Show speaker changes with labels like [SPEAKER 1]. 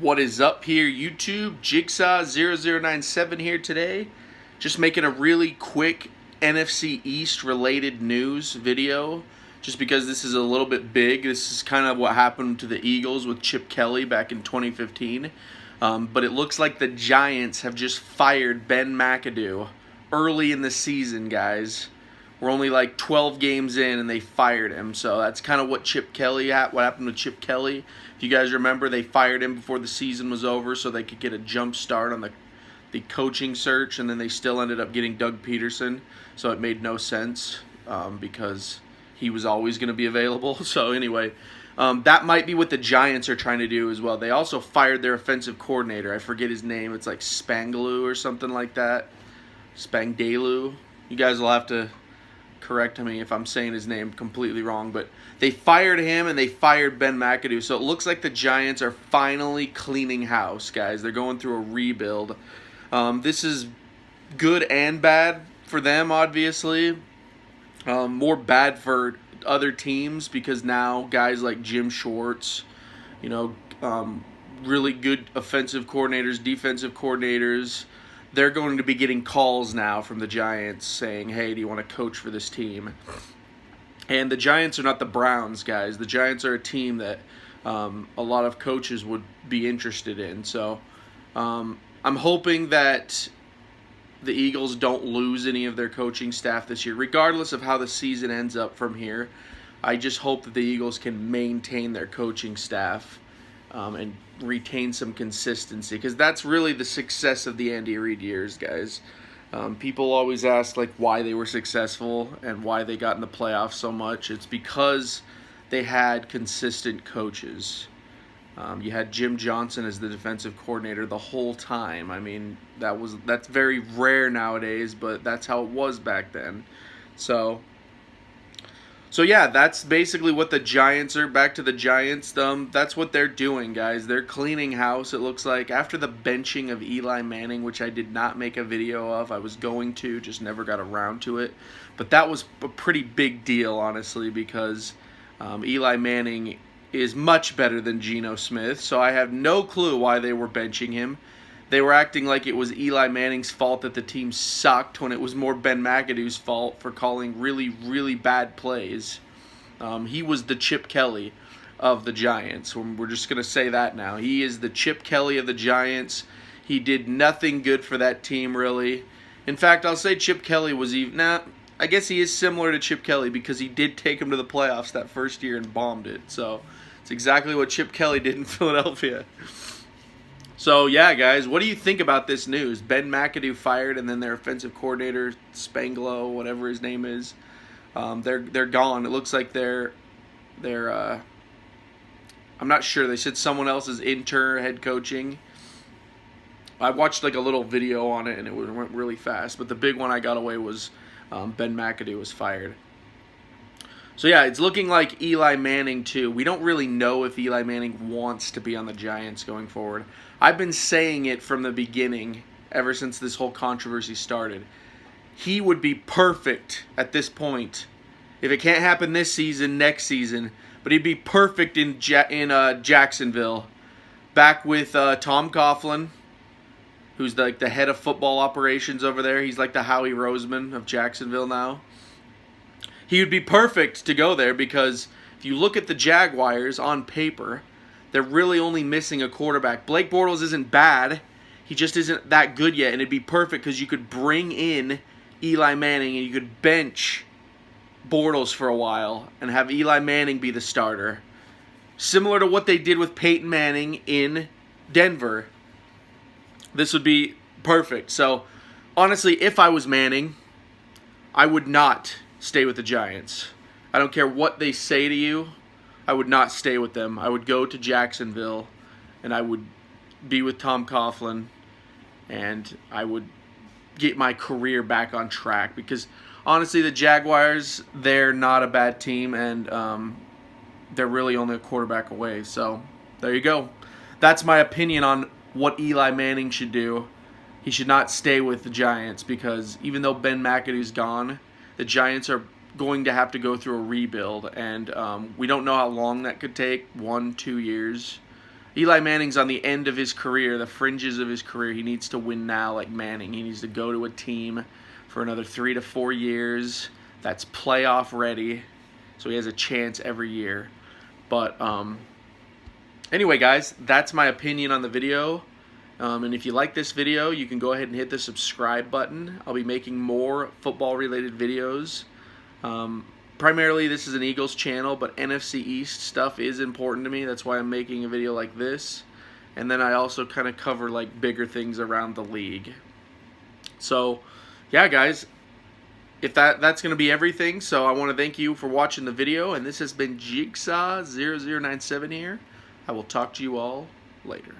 [SPEAKER 1] What is up here, YouTube? Jigsaw0097 here today. Just making a really quick NFC East related news video. Just because this is a little bit big. This is kind of what happened to the Eagles with Chip Kelly back in 2015. But it looks like the Giants have just fired Ben McAdoo early in the season, guys. We're only like 12 games in and they fired him. So that's kind of what what happened with Chip Kelly. If you guys remember, they fired him before the season was over so they could get a jump start on the coaching search, and then they still ended up getting Doug Peterson. So it made no sense because he was always going to be available. So anyway, that might be what the Giants are trying to do as well. They also fired their offensive coordinator. I forget his name. It's like Spangdalu or something like that. Spangdalu. You guys will have to correct me if I'm saying his name completely wrong, but they fired him and they fired Ben McAdoo. So it looks like the Giants are finally cleaning house, guys. They're going through a rebuild. This is good and bad for them, obviously. More bad for other teams because now guys like Jim Schwartz, really good offensive coordinators, defensive coordinators, they're going to be getting calls now from the Giants saying, hey, do you want to coach for this team? And the Giants are not the Browns, guys. The Giants are a team that a lot of coaches would be interested in. So I'm hoping that the Eagles don't lose any of their coaching staff this year, regardless of how the season ends up from here. I just hope that the Eagles can maintain their coaching staff and retain some consistency, because that's really the success of the Andy Reid years, guys. People always ask why they were successful and why they got in the playoffs so much. It's because they had consistent coaches. You had Jim Johnson as the defensive coordinator the whole time. I mean, that's very rare nowadays, but that's how it was back then. So yeah, that's basically what the Giants are. Back to the Giants. That's what they're doing, guys. They're cleaning house, it looks like, after the benching of Eli Manning, which I did not make a video of. I was going to, just never got around to it. But that was a pretty big deal, honestly, because Eli Manning is much better than Geno Smith. So I have no clue why they were benching him. They were acting like it was Eli Manning's fault that the team sucked, when it was more Ben McAdoo's fault for calling really, really bad plays. He was the Chip Kelly of the Giants. We're just going to say that now. He is the Chip Kelly of the Giants. He did nothing good for that team, really. In fact, I'll say Chip Kelly was even... I guess he is similar to Chip Kelly because he did take him to the playoffs that first year and bombed it. So it's exactly what Chip Kelly did in Philadelphia. So, yeah, guys, what do you think about this news? Ben McAdoo fired, and then their offensive coordinator, Spanglo, whatever his name is, they're gone. It looks like they're I'm not sure. They said someone else is intern head coaching. I watched a little video on it, and it went really fast. But the big one I got away was Ben McAdoo was fired. So, yeah, it's looking like Eli Manning, too. We don't really know if Eli Manning wants to be on the Giants going forward. I've been saying it from the beginning, ever since this whole controversy started. He would be perfect at this point. If it can't happen this season, next season. But he'd be perfect in Jacksonville. Back with Tom Coughlin, who's the head of football operations over there. He's like the Howie Roseman of Jacksonville now. He would be perfect to go there because if you look at the Jaguars on paper, they're really only missing a quarterback. Blake Bortles isn't bad. He just isn't that good yet, and it'd be perfect because you could bring in Eli Manning and you could bench Bortles for a while and have Eli Manning be the starter. Similar to what they did with Peyton Manning in Denver. This would be perfect. So, honestly, if I was Manning, I would not stay with the Giants. I don't care what they say to you. I would not stay with them. I would go to Jacksonville, and I would be with Tom Coughlin, and I would get my career back on track. Because, honestly, the Jaguars, they're not a bad team, and they're really only a quarterback away. So, there you go. That's my opinion on what Eli Manning should do. He should not stay with the Giants because even though Ben McAdoo's gone, the Giants are going to have to go through a rebuild, and we don't know how long that could take, 1-2 years. Eli Manning's on the end of his career, the fringes of his career. He needs to win now like Manning. He needs to go to a team for another 3 to 4 years that's playoff ready, so he has a chance every year. But anyway, guys, that's my opinion on the video. And if you like this video, you can go ahead and hit the subscribe button. I'll be making more football-related videos. Primarily, this is an Eagles channel, but NFC East stuff is important to me. That's why I'm making a video like this. And then I also kind of cover like bigger things around the league. So, yeah, guys, if that's going to be everything. So I want to thank you for watching the video. And this has been Jigsaw0097 here. I will talk to you all later.